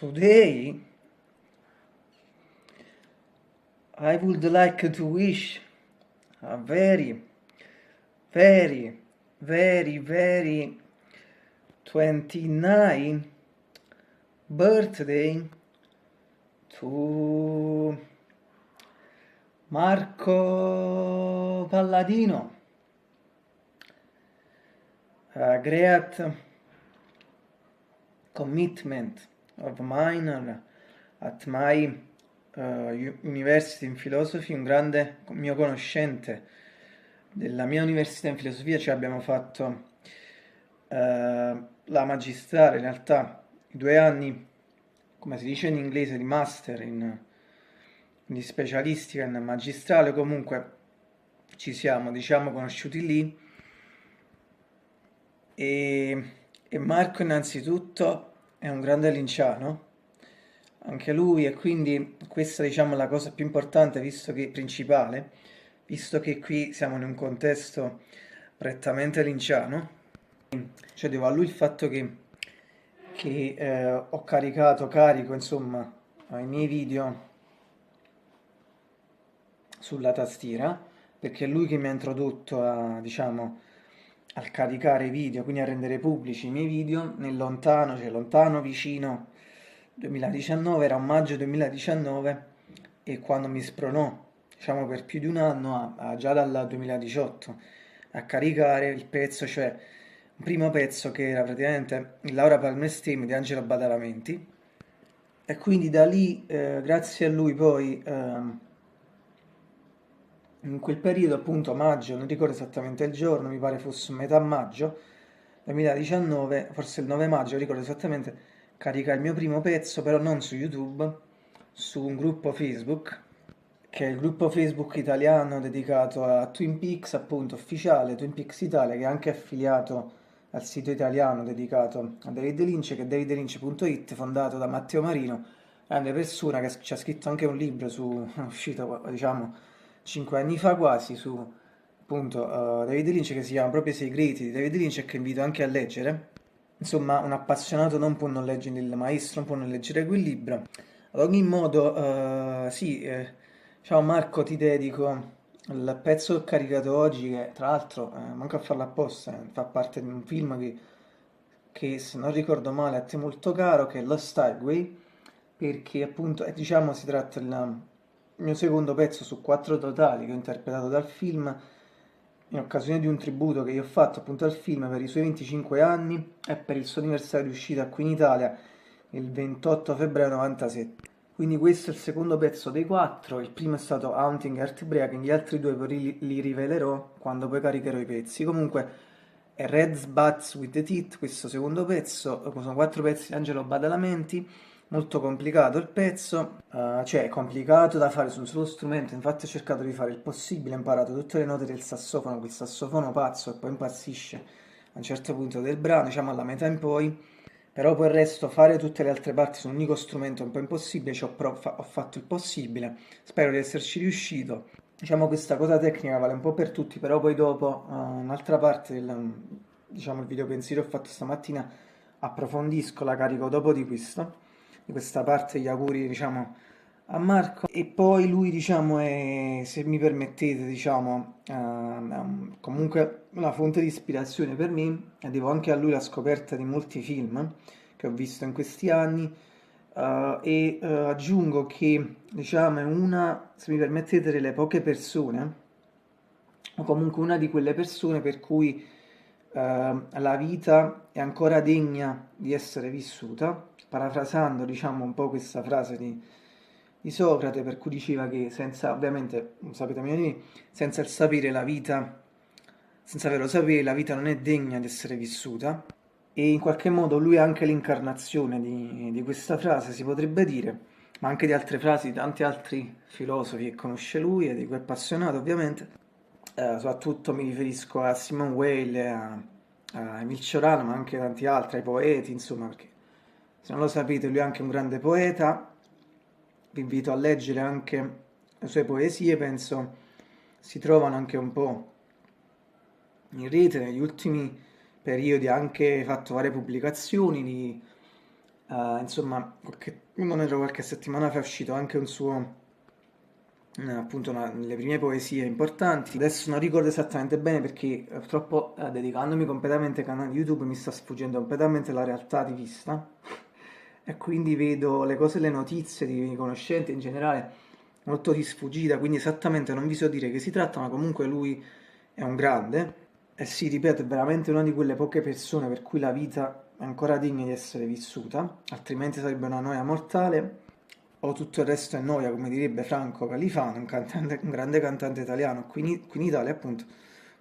Today, I would like to wish a very, very, very, very 29 birthday to Marco Palladino. A great commitment of mine at my university in philosophy, un grande mio conoscente della mia università in filosofia, ci abbiamo fatto la magistrale, in realtà 2 anni, come si dice in inglese, di master di specialistica in magistrale. Comunque ci siamo, diciamo, conosciuti lì e Marco innanzitutto è un grande linciano, anche lui, e quindi questa, diciamo, è la cosa più importante, principale, visto che qui siamo in un contesto prettamente linciano. Cioè devo a lui il fatto che ho carico insomma i miei video sulla tastiera, perché è lui che mi ha introdotto diciamo, al caricare i video, quindi a rendere pubblici i miei video nel lontano, cioè lontano vicino 2019, era un maggio 2019, e quando mi spronò, diciamo per più di un anno, già dal 2018, a caricare il pezzo, cioè un primo pezzo che era praticamente il Laura Palmer Steam di Angelo Badalamenti, e quindi da lì, grazie a lui poi, in quel periodo, appunto maggio, non ricordo esattamente il giorno, mi pare fosse metà maggio 2019, forse il 9 maggio, ricordo esattamente, carica il mio primo pezzo, però non su YouTube, su un gruppo Facebook, che è il gruppo Facebook italiano dedicato a Twin Peaks, appunto ufficiale, Twin Peaks Italia, che è anche affiliato al sito italiano dedicato a David Lynch, che è davidlynch.it, fondato da Matteo Marino, grande persona che ci ha scritto anche un libro uscito, diciamo, 5 anni fa quasi, su appunto David Lynch, che si chiama proprio I segreti di David Lynch, e che invito anche a leggere. Insomma, un appassionato non può non leggere, il maestro non può non leggere quel libro. Ad ogni modo, sì, ciao Marco, ti dedico il pezzo che ho caricato oggi, che tra l'altro, manco a farlo apposta, fa parte di un film che, se non ricordo male, a te è molto caro, che è Lost Highway, perché appunto, diciamo, si tratta del mio secondo pezzo su 4 totali che ho interpretato dal film, in occasione di un tributo che io ho fatto appunto al film per i suoi 25 anni e per il suo anniversario di uscita qui in Italia il 28 febbraio 97. Quindi questo è il secondo pezzo dei 4, il primo è stato Haunting Heartbreaking, gli altri due poi li rivelerò quando poi caricherò i pezzi. Comunque è Red Butts with the Teeth, questo secondo pezzo, sono 4 pezzi di Angelo Badalamenti, molto complicato il pezzo, cioè è complicato da fare su un solo strumento, infatti ho cercato di fare il possibile, ho imparato tutte le note del sassofono, quel sassofono pazzo che poi impazzisce a un certo punto del brano, diciamo alla metà in poi, però poi il resto, fare tutte le altre parti su un unico strumento è un po' impossibile, ho fatto il possibile, spero di esserci riuscito. Diciamo questa cosa tecnica vale un po' per tutti, però poi dopo un'altra parte diciamo il video pensiero che ho fatto stamattina approfondisco, la carico dopo di questa parte, gli auguri, diciamo, a Marco, e poi lui, diciamo, è, se mi permettete, diciamo, comunque una fonte di ispirazione per me, e devo anche a lui la scoperta di molti film che ho visto in questi anni, aggiungo che, diciamo, è una, se mi permettete, delle poche persone, o comunque una di quelle persone per cui la vita è ancora degna di essere vissuta, parafrasando, diciamo, un po' questa frase di Socrate, per cui diceva che senza, ovviamente, sapete meglio di me, senza il sapere la vita, senza averlo sapere, la vita non è degna di essere vissuta, e in qualche modo lui è anche l'incarnazione di questa frase, si potrebbe dire, ma anche di altre frasi di tanti altri filosofi che conosce lui e di cui è appassionato, ovviamente. Soprattutto mi riferisco a Simone Weil, a Emil Cioran, ma anche tanti altri, ai poeti, insomma, perché se non lo sapete lui è anche un grande poeta, vi invito a leggere anche le sue poesie, penso si trovano anche un po' in rete negli ultimi periodi, ha anche fatto varie pubblicazioni insomma, non ero qualche settimana fa è uscito anche un suo, appunto, le prime poesie importanti. Adesso non ricordo esattamente bene perché purtroppo dedicandomi completamente ai canali YouTube mi sta sfuggendo completamente la realtà di vista e quindi vedo le cose, le notizie di miei conoscenti in generale molto di sfuggita, quindi esattamente non vi so dire che si tratta, ma comunque lui è un grande. E sì, ripeto, è veramente una di quelle poche persone per cui la vita è ancora degna di essere vissuta, altrimenti sarebbe una noia mortale, o tutto il resto è noia, come direbbe Franco Califano, un grande cantante italiano qui in Italia, appunto,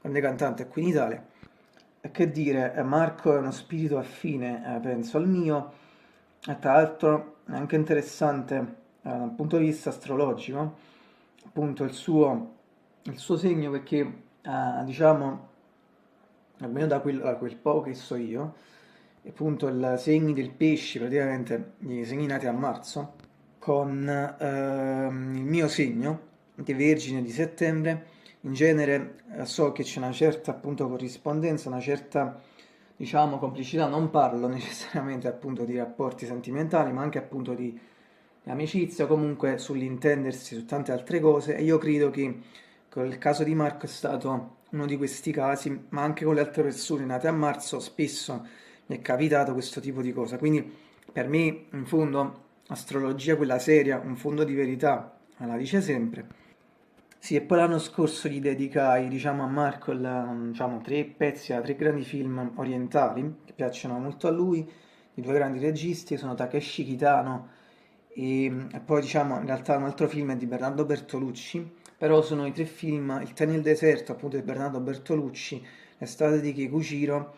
grande cantante qui in Italia. E che dire, Marco è uno spirito affine, penso, al mio, e tra l'altro è anche interessante dal punto di vista astrologico, appunto il suo segno perché, diciamo, almeno da quel po' che so io, appunto i segni del pesce, praticamente i segni nati a marzo, con il mio segno, di Vergine di settembre, in genere so che c'è una certa appunto corrispondenza, una certa diciamo complicità, non parlo necessariamente appunto di rapporti sentimentali, ma anche appunto di amicizia, o comunque sull'intendersi su tante altre cose, e io credo che con il caso di Marco è stato uno di questi casi, ma anche con le altre persone nate a marzo spesso mi è capitato questo tipo di cosa, quindi per me in fondo astrologia quella seria, un fondo di verità, me la dice sempre. Sì, e poi l'anno scorso gli dedicai, diciamo, a Marco diciamo, tre pezzi a tre grandi film orientali che piacciono molto a lui, di due grandi registi, sono Takeshi Kitano e poi, diciamo, in realtà un altro film è di Bernardo Bertolucci, però sono i tre film, Il Te nel deserto, appunto, di Bernardo Bertolucci, L'estate di Kikuchiro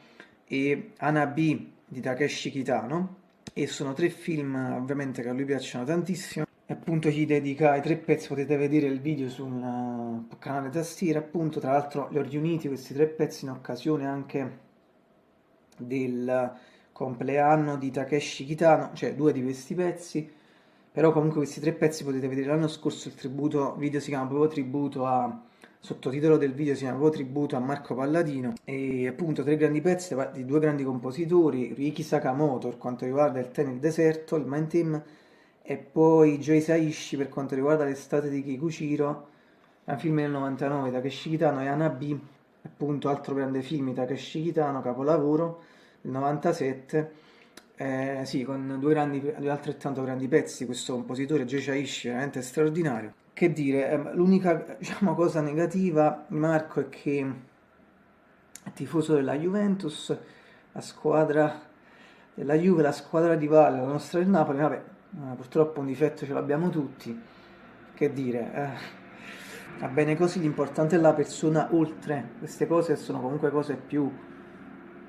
e Hanabi di Takeshi Kitano, e sono tre film ovviamente che a lui piacciono tantissimo. E appunto gli dedicai tre pezzi, potete vedere il video sul canale Tastiera, appunto, tra l'altro li ho riuniti questi tre pezzi in occasione anche del compleanno di Takeshi Kitano, cioè due di questi pezzi, però comunque questi tre pezzi potete vedere l'anno scorso il tributo, video si chiama proprio tributo a, sottotitolo del video si chiama proprio tributo a Marco Palladino, e appunto tre grandi pezzi di due grandi compositori, Ryuichi Sakamoto per quanto riguarda il Te nel deserto, il Main Theme, e poi Joe Hisaishi per quanto riguarda l'estate di Kikuchiro, è un film del 99, Takeshi Kitano, e Hanabi, appunto altro grande film, Takeshi Kitano, capolavoro, del 97, sì, con due altrettanto grandi pezzi, questo compositore Joe Hisaishi, veramente straordinario. Che dire, l'unica, diciamo, cosa negativa di Marco è che è tifoso della Juventus, la squadra della Juve, la squadra rivale, la nostra del Napoli, vabbè, purtroppo un difetto ce l'abbiamo tutti, che dire, va bene così, l'importante è la persona oltre queste cose, sono comunque cose più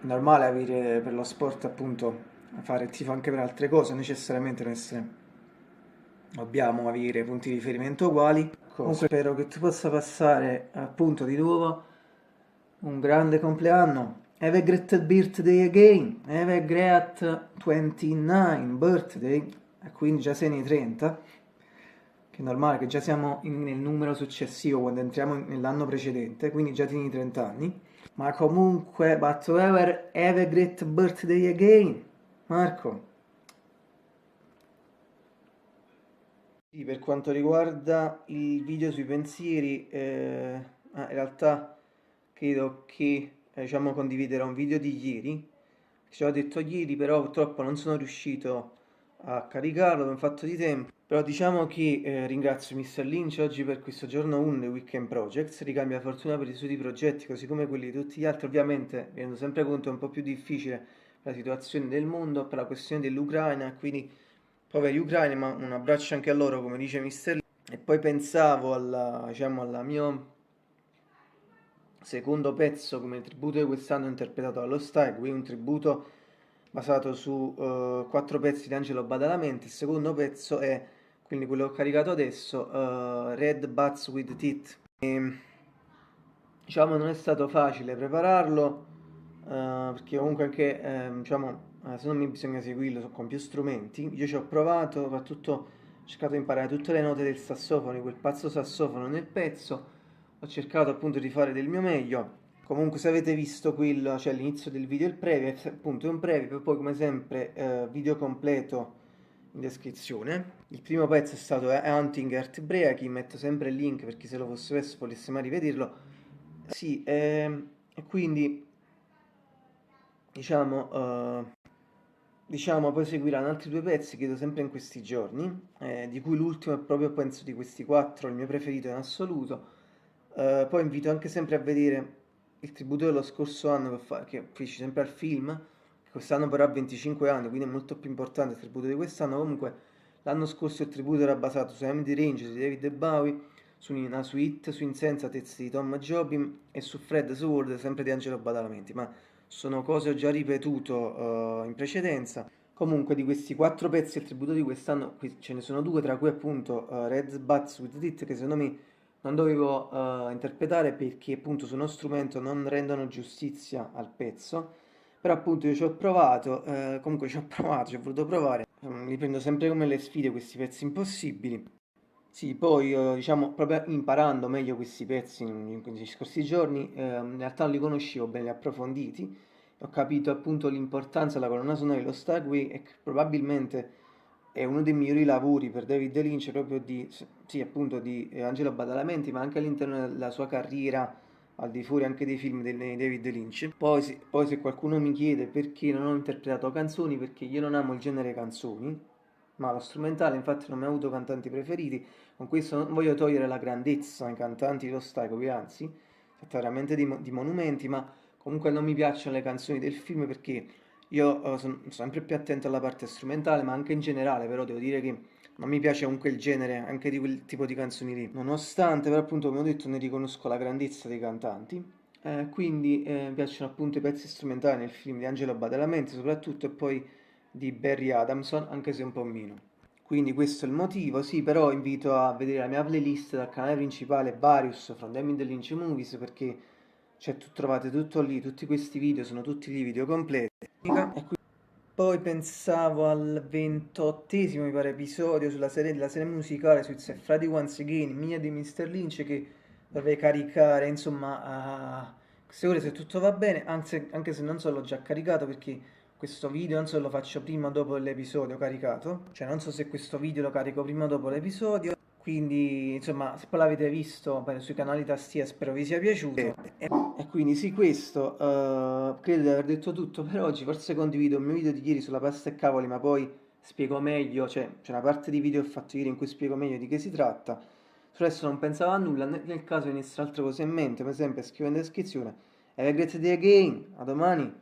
normali avere per lo sport, appunto, fare il tifo anche per altre cose, necessariamente non essere, dobbiamo avere punti di riferimento uguali. Comunque spero che tu possa passare appunto di nuovo un grande compleanno. Have a great birthday again. Have a great 29 birthday. E quindi già sei nei 30. Che è normale che già siamo nel numero successivo quando entriamo nell'anno precedente. Quindi già tieni 30 anni. Ma comunque, but whoever have a great birthday again. Marco. Sì, per quanto riguarda il video sui pensieri, in realtà credo che diciamo, condividerò un video di ieri, ci ho detto ieri, però purtroppo non sono riuscito a caricarlo per un fatto di tempo. Però diciamo che ringrazio Mr. Lynch oggi per questo giorno 1 dei Weekend Projects, ricambia fortuna per i suoi progetti, così come quelli di tutti gli altri. Ovviamente mi rendo sempre conto è un po' più difficile per la situazione del mondo, per la questione dell'Ucraina, quindi poveri ucraini, ma un abbraccio anche a loro, come dice Mr. Lee. E poi pensavo diciamo, alla mio secondo pezzo come tributo di quest'anno interpretato dallo Stag, qui un tributo basato su quattro pezzi di Angelo Badalamenti. Il secondo pezzo è, quindi quello che ho caricato adesso, Red Butts with Teeth. E, diciamo non è stato facile prepararlo, perché comunque anche, diciamo, secondo me bisogna seguirlo con più strumenti. Io ci ho provato, soprattutto ho cercato di imparare tutte le note del sassofono, di quel pazzo sassofono nel pezzo, ho cercato appunto di fare del mio meglio, Comunque se avete visto quello, cioè all'inizio del video il preview, appunto è un preview, poi come sempre video completo in descrizione. Il primo pezzo è stato Hunting Heartbreaking, metto sempre il link per chi se lo fosse perso volesse mai rivederlo. Sì, e quindi diciamo, diciamo poi seguiranno altri due pezzi, credo sempre in questi giorni, di cui l'ultimo è proprio, penso, di questi quattro il mio preferito in assoluto. Poi invito anche sempre a vedere il tributo dello scorso anno che feci sempre al film, che quest'anno però ha 25 anni, quindi è molto più importante il tributo di quest'anno. Comunque l'anno scorso il tributo era basato su Emily Range di David Bowie, su Nina Sweet, su Insensatez di Tom Jobim e su Fred Sword sempre di Angelo Badalamenti, ma sono cose che ho già ripetuto in precedenza. Comunque di questi quattro pezzi il tributo di quest'anno ce ne sono due, tra cui appunto Red Butts with It, che secondo me non dovevo interpretare perché appunto su uno strumento non rendono giustizia al pezzo. Però appunto io ci ho provato, comunque ci ho provato, ci ho voluto provare. Li prendo sempre come le sfide questi pezzi impossibili. Sì, poi diciamo proprio imparando meglio questi pezzi in questi scorsi giorni, in realtà non li conoscevo bene, li approfonditi, ho capito appunto l'importanza della colonna sonora dello Starway e che probabilmente è uno dei migliori lavori per David Lynch, proprio di, sì, appunto di Angelo Badalamenti, ma anche all'interno della sua carriera, al di fuori anche dei film di David Lynch. Poi se qualcuno mi chiede perché non ho interpretato canzoni, perché io non amo il genere canzoni, ma lo strumentale infatti non mi ha avuto cantanti preferiti, con questo non voglio togliere la grandezza ai cantanti dello Stacovi, anzi, si tratta veramente di monumenti, ma comunque non mi piacciono le canzoni del film perché io sono sempre più attento alla parte strumentale, ma anche in generale, però devo dire che non mi piace comunque il genere anche di quel tipo di canzoni lì. Nonostante, però appunto, come ho detto, ne riconosco la grandezza dei cantanti. Quindi mi piacciono appunto i pezzi strumentali nel film di Angelo Badalamenti soprattutto e poi di Barry Adamson, anche se un po' meno. Quindi questo è il motivo, sì, però invito a vedere la mia playlist dal canale principale Various from David Lynch Movies perché trovate tutto lì, tutti questi video sono tutti lì video completi. Poi pensavo al 28esimo, mi pare, episodio della serie musicale su It's a Friday Once Again, mia di Mr. Lynch, che dovrei caricare, insomma, a queste ore se tutto va bene, anzi, anche se non so, l'ho già caricato perché questo video non so se lo faccio prima o dopo l'episodio caricato, cioè non so se questo video lo carico prima o dopo l'episodio, quindi, insomma, se poi l'avete visto beh, sui canali Tastia, spero vi sia piaciuto. E quindi sì, questo, credo di aver detto tutto per oggi, forse condivido il mio video di ieri sulla pasta e cavoli, ma poi spiego meglio, cioè c'è una parte di video che ho fatto ieri in cui spiego meglio di che si tratta. Sul resto non pensavo a nulla, nel caso venissero altre cose in mente, per esempio scrivo in descrizione. Have a great day again, a domani!